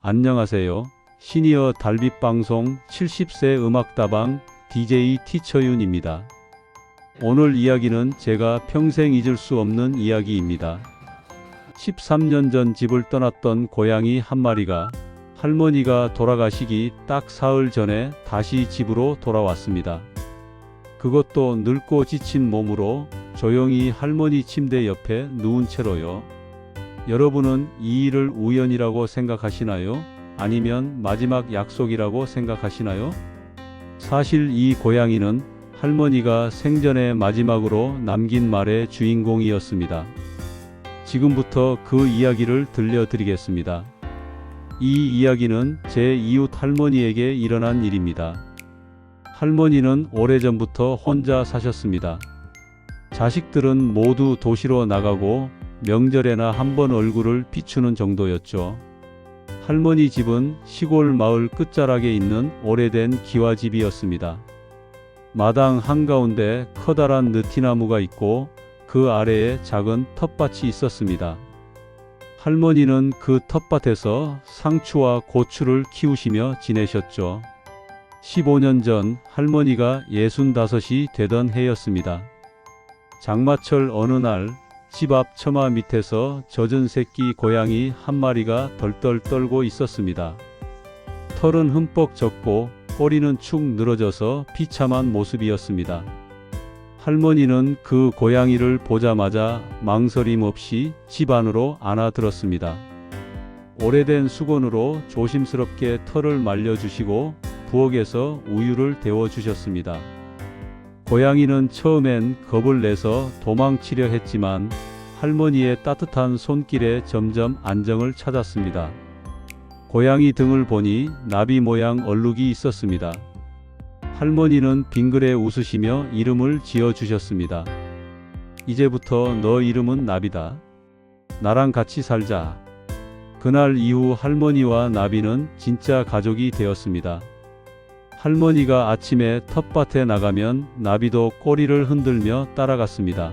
안녕하세요. 시니어 달빛 방송 70세 음악다방 DJ 티처윤입니다. 오늘 이야기는 제가 평생 잊을 수 없는 이야기입니다. 13년 전 집을 떠났던 고양이 한 마리가 할머니가 돌아가시기 딱 사흘 전에 다시 집으로 돌아왔습니다. 그것도 늙고 지친 몸으로 조용히 할머니 침대 옆에 누운 채로요. 여러분은 이 일을 우연이라고 생각하시나요? 아니면 마지막 약속이라고 생각하시나요? 사실 이 고양이는 할머니가 생전에 마지막으로 남긴 말의 주인공이었습니다. 지금부터 그 이야기를 들려드리겠습니다. 이 이야기는 제 이웃 할머니에게 일어난 일입니다. 할머니는 오래전부터 혼자 사셨습니다. 자식들은 모두 도시로 나가고 명절에나 한 번 얼굴을 비추는 정도였죠. 할머니 집은 시골 마을 끝자락에 있는 오래된 기와집이었습니다. 마당 한가운데 커다란 느티나무가 있고 그 아래에 작은 텃밭이 있었습니다. 할머니는 그 텃밭에서 상추와 고추를 키우시며 지내셨죠. 15년 전 할머니가 65이 되던 해였습니다. 장마철 어느 날 집 앞 처마 밑에서 젖은 새끼 고양이 한 마리가 덜덜 떨고 있었습니다. 털은 흠뻑 젖고 꼬리는 축 늘어져서 비참한 모습이었습니다. 할머니는 그 고양이를 보자마자 망설임 없이 집 안으로 안아들었습니다. 오래된 수건으로 조심스럽게 털을 말려주시고 부엌에서 우유를 데워주셨습니다. 고양이는 처음엔 겁을 내서 도망치려 했지만 할머니의 따뜻한 손길에 점점 안정을 찾았습니다. 고양이 등을 보니 나비 모양 얼룩이 있었습니다. 할머니는 빙그레 웃으시며 이름을 지어주셨습니다. 이제부터 너 이름은 나비다. 나랑 같이 살자. 그날 이후 할머니와 나비는 진짜 가족이 되었습니다. 할머니가 아침에 텃밭에 나가면 나비도 꼬리를 흔들며 따라갔습니다.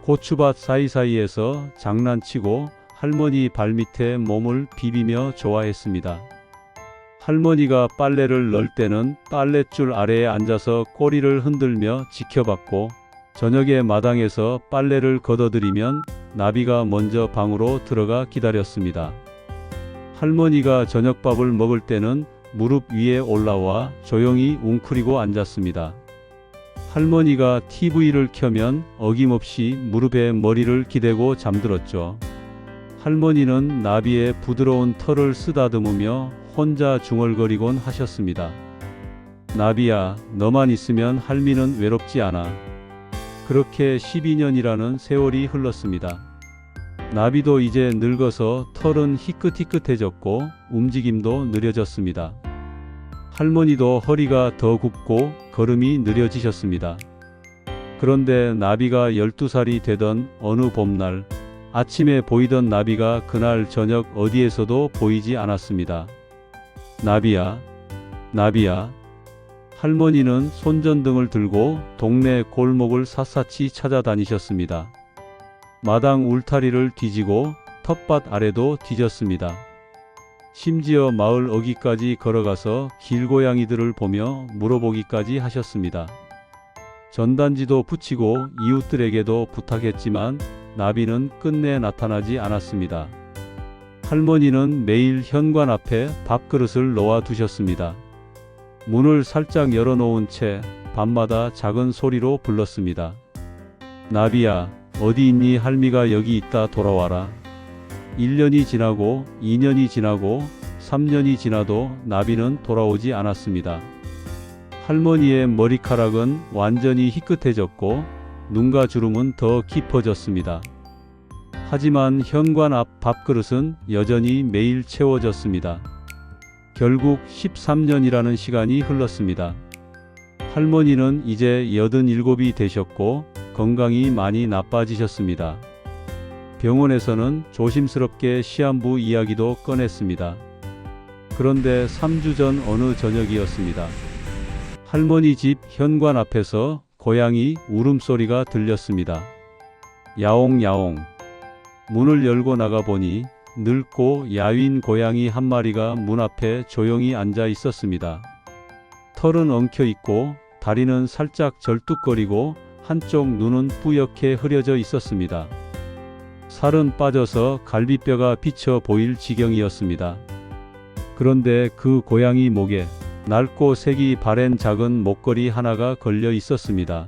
고추밭 사이사이에서 장난치고 할머니 발밑에 몸을 비비며 좋아했습니다. 할머니가 빨래를 넣을 때는 빨랫줄 아래에 앉아서 꼬리를 흔들며 지켜봤고 저녁에 마당에서 빨래를 걷어들이면 나비가 먼저 방으로 들어가 기다렸습니다. 할머니가 저녁밥을 먹을 때는 무릎 위에 올라와 조용히 웅크리고 앉았습니다. 할머니가 TV를 켜면 어김없이 무릎에 머리를 기대고 잠들었죠. 할머니는 나비의 부드러운 털을 쓰다듬으며 혼자 중얼거리곤 하셨습니다. 나비야, 너만 있으면 할미는 외롭지 않아. 그렇게 12년이라는 세월이 흘렀습니다. 나비도 이제 늙어서 털은 희끗희끗해졌고 움직임도 느려졌습니다. 할머니도 허리가 더 굽고 걸음이 느려지셨습니다. 그런데 나비가 12살이 되던 어느 봄날 아침에 보이던 나비가 그날 저녁 어디에서도 보이지 않았습니다. 나비야, 나비야. 할머니는 손전등을 들고 동네 골목을 샅샅이 찾아다니셨습니다. 마당 울타리를 뒤지고 텃밭 아래도 뒤졌습니다. 심지어 마을 어귀까지 걸어가서 길고양이들을 보며 물어보기까지 하셨습니다. 전단지도 붙이고 이웃들에게도 부탁했지만 나비는 끝내 나타나지 않았습니다. 할머니는 매일 현관 앞에 밥그릇을 놓아 두셨습니다. 문을 살짝 열어놓은 채 밤마다 작은 소리로 불렀습니다. 나비야, 어디 있니? 할미가 여기 있다. 돌아와라. 1년이 지나고 2년이 지나고 3년이 지나도 나비는 돌아오지 않았습니다. 할머니의 머리카락은 완전히 희끗해졌고 눈과 주름은 더 깊어졌습니다. 하지만 현관 앞 밥그릇은 여전히 매일 채워졌습니다. 결국 13년이라는 시간이 흘렀습니다. 할머니는 이제 87이 되셨고 건강이 많이 나빠지셨습니다. 병원에서는 조심스럽게 시한부 이야기도 꺼냈습니다. 그런데 3주 전 어느 저녁이었습니다. 할머니 집 현관 앞에서 고양이 울음소리가 들렸습니다. 야옹야옹. 문을 열고 나가보니 늙고 야윈 고양이 한 마리가 문 앞에 조용히 앉아 있었습니다. 털은 엉켜 있고 다리는 살짝 절뚝거리고 한쪽 눈은 뿌옇게 흐려져 있었습니다. 살은 빠져서 갈비뼈가 비쳐 보일 지경이었습니다. 그런데 그 고양이 목에 낡고 색이 바랜 작은 목걸이 하나가 걸려 있었습니다.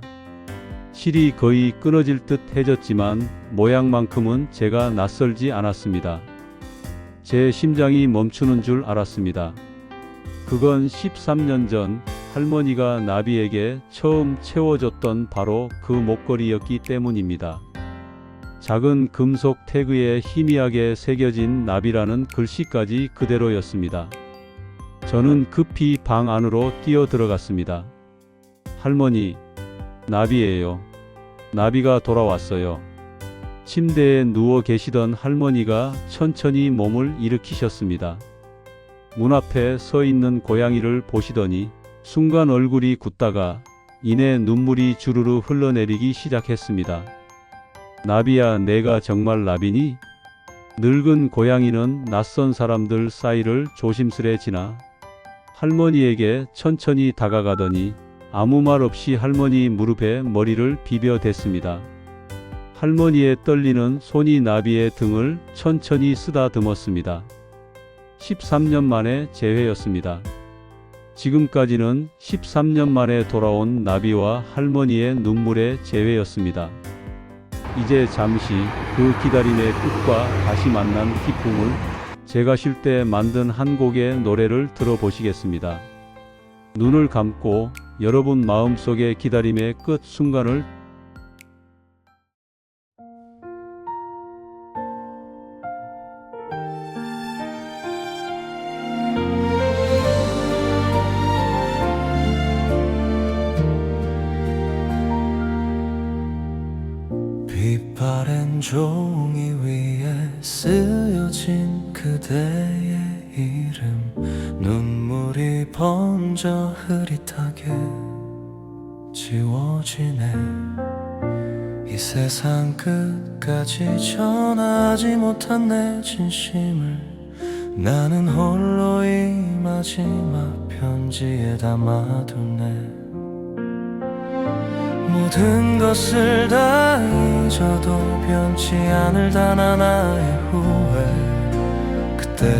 실이 거의 끊어질 듯 해졌지만 모양만큼은 제가 낯설지 않았습니다. 제 심장이 멈추는 줄 알았습니다. 그건 13년 전 할머니가 나비에게 처음 채워줬던 바로 그 목걸이였기 때문입니다. 작은 금속 태그에 희미하게 새겨진 나비라는 글씨까지 그대로였습니다. 저는 급히 방 안으로 뛰어 들어갔습니다. 할머니, 나비예요. 나비가 돌아왔어요. 침대에 누워 계시던 할머니가 천천히 몸을 일으키셨습니다. 문 앞에 서 있는 고양이를 보시더니 순간 얼굴이 굳다가 이내 눈물이 주르르 흘러내리기 시작했습니다. 나비야, 내가 정말 나비니? 늙은 고양이는 낯선 사람들 사이를 조심스레 지나 할머니에게 천천히 다가가더니 아무 말 없이 할머니 무릎에 머리를 비벼댔습니다. 할머니의 떨리는 손이 나비의 등을 천천히 쓰다듬었습니다. 13년 만의 재회였습니다. 지금까지는 13년 만에 돌아온 나비와 할머니의 눈물의 재회였습니다. 이제 잠시 그 기다림의 끝과 다시 만난 기쁨을 제가 쉴 때 만든 한 곡의 노래를 들어보시겠습니다. 눈을 감고 여러분 마음속의 기다림의 끝 순간을 빛바랜 종이 위에 쓰여진 그대의 이름, 눈물이 번져 흐릿하게 지워지네. 이 세상 끝까지 전하지 못한 내 진심을 나는 홀로 이 마지막 편지에 담아두네. 모든 것을 다 잊어도 변치 않을 단 하나의 후회, 그때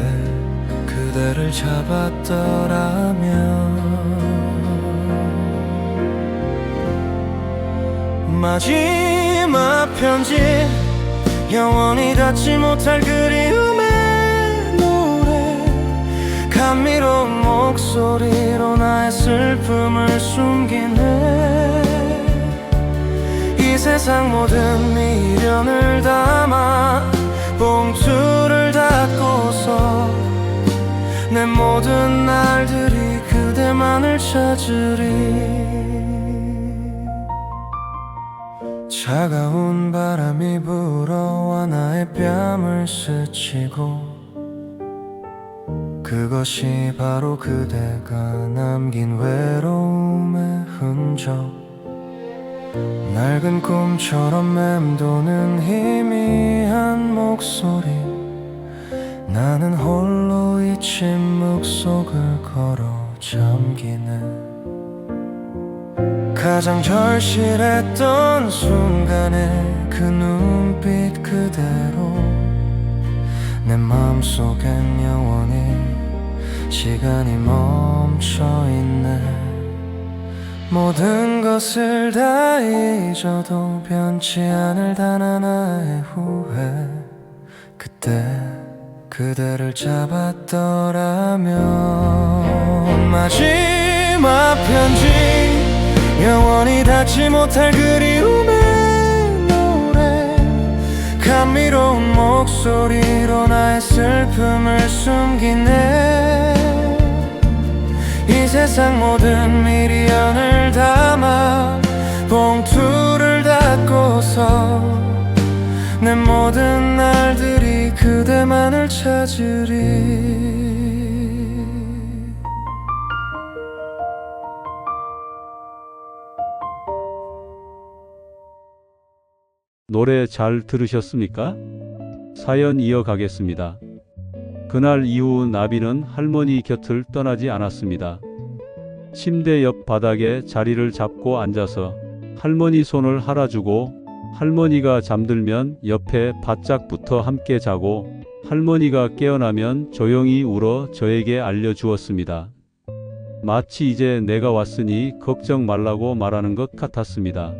그대를 잡았더라면. 마지막 편지, 영원히 닿지 못할 그리움의 노래, 감미로운 목소리로 나의 슬픔을 숨기네. 이 세상 모든 미련을 담아 봉투를 닫고서 내 모든 날들이 그대만을 찾으리. 차가운 바람이 불어와 나의 뺨을 스치고 그것이 바로 그대가 남긴 외로움의 흔적. 낡은 꿈처럼 맴도는 희미한 목소리, 나는 홀로 이 침묵 속을 걸어 잠기네. 가장 절실했던 순간에 그 눈빛 그대로 내 마음속엔 영원히 시간이 멈춰있네. 모든 것을 다 잊어도 변치 않을 단 하나의 후회, 그때 그대를 잡았더라면. 마지막 편지, 영원히 닿지 못할 그리움의 노래, 감미로운 목소리로 나의 슬픔을 숨기네. 이 세상 모든 미련을 담아 봉투를 닫고서 내 모든 날들이 그대만을 찾으리. 노래 잘 들으셨습니까? 사연 이어가겠습니다. 그날 이후 나비는 할머니 곁을 떠나지 않았습니다. 침대 옆 바닥에 자리를 잡고 앉아서 할머니 손을 할아주고 할머니가 잠들면 옆에 바짝 붙어 함께 자고 할머니가 깨어나면 조용히 울어 저에게 알려주었습니다. 마치 이제 내가 왔으니 걱정 말라고 말하는 것 같았습니다.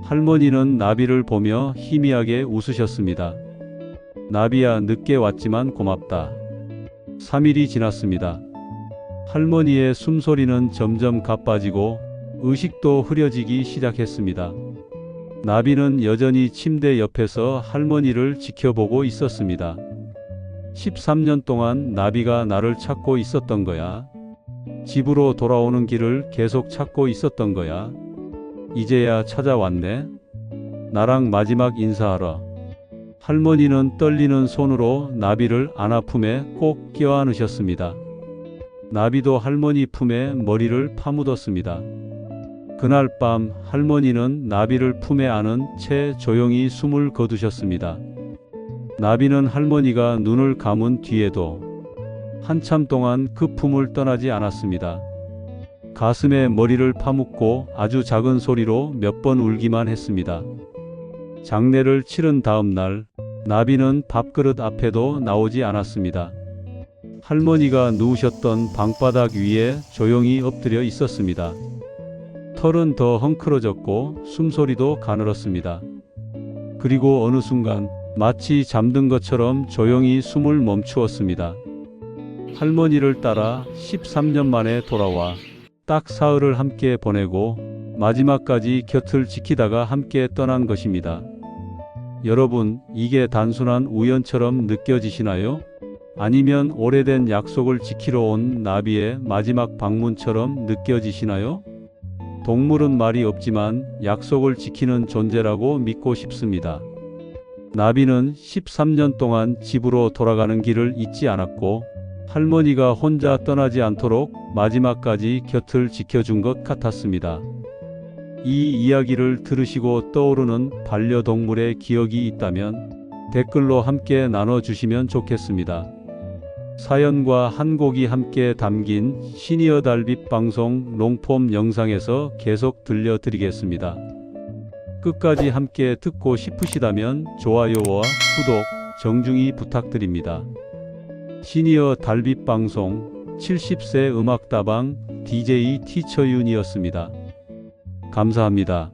할머니는 나비를 보며 희미하게 웃으셨습니다. 나비야, 늦게 왔지만 고맙다. 3일이 지났습니다. 할머니의 숨소리는 점점 가빠지고 의식도 흐려지기 시작했습니다. 나비는 여전히 침대 옆에서 할머니를 지켜보고 있었습니다. 13년 동안 나비가 나를 찾고 있었던 거야. 집으로 돌아오는 길을 계속 찾고 있었던 거야. 이제야 찾아왔네. 나랑 마지막 인사하러. 할머니는 떨리는 손으로 나비를 안아 품에 꼭 껴안으셨습니다. 나비도 할머니 품에 머리를 파묻었습니다. 그날 밤 할머니는 나비를 품에 안은 채 조용히 숨을 거두셨습니다. 나비는 할머니가 눈을 감은 뒤에도 한참 동안 그 품을 떠나지 않았습니다. 가슴에 머리를 파묻고 아주 작은 소리로 몇 번 울기만 했습니다. 장례를 치른 다음 날 나비는 밥그릇 앞에도 나오지 않았습니다. 할머니가 누우셨던 방바닥 위에 조용히 엎드려 있었습니다. 털은 더 헝클어졌고 숨소리도 가늘었습니다. 그리고 어느 순간 마치 잠든 것처럼 조용히 숨을 멈추었습니다. 할머니를 따라 13년 만에 돌아와 딱 사흘을 함께 보내고 마지막까지 곁을 지키다가 함께 떠난 것입니다. 여러분, 이게 단순한 우연처럼 느껴지시나요? 아니면 오래된 약속을 지키러 온 나비의 마지막 방문처럼 느껴지시나요? 동물은 말이 없지만 약속을 지키는 존재라고 믿고 싶습니다. 나비는 13년 동안 집으로 돌아가는 길을 잊지 않았고 할머니가 혼자 떠나지 않도록 마지막까지 곁을 지켜준 것 같았습니다. 이 이야기를 들으시고 떠오르는 반려동물의 기억이 있다면 댓글로 함께 나눠주시면 좋겠습니다. 사연과 한 곡이 함께 담긴 시니어 달빛 방송 롱폼 영상에서 계속 들려드리겠습니다. 끝까지 함께 듣고 싶으시다면 좋아요와 구독 정중히 부탁드립니다. 시니어 달빛 방송 70세 음악다방 DJ 티처윤이었습니다. 감사합니다.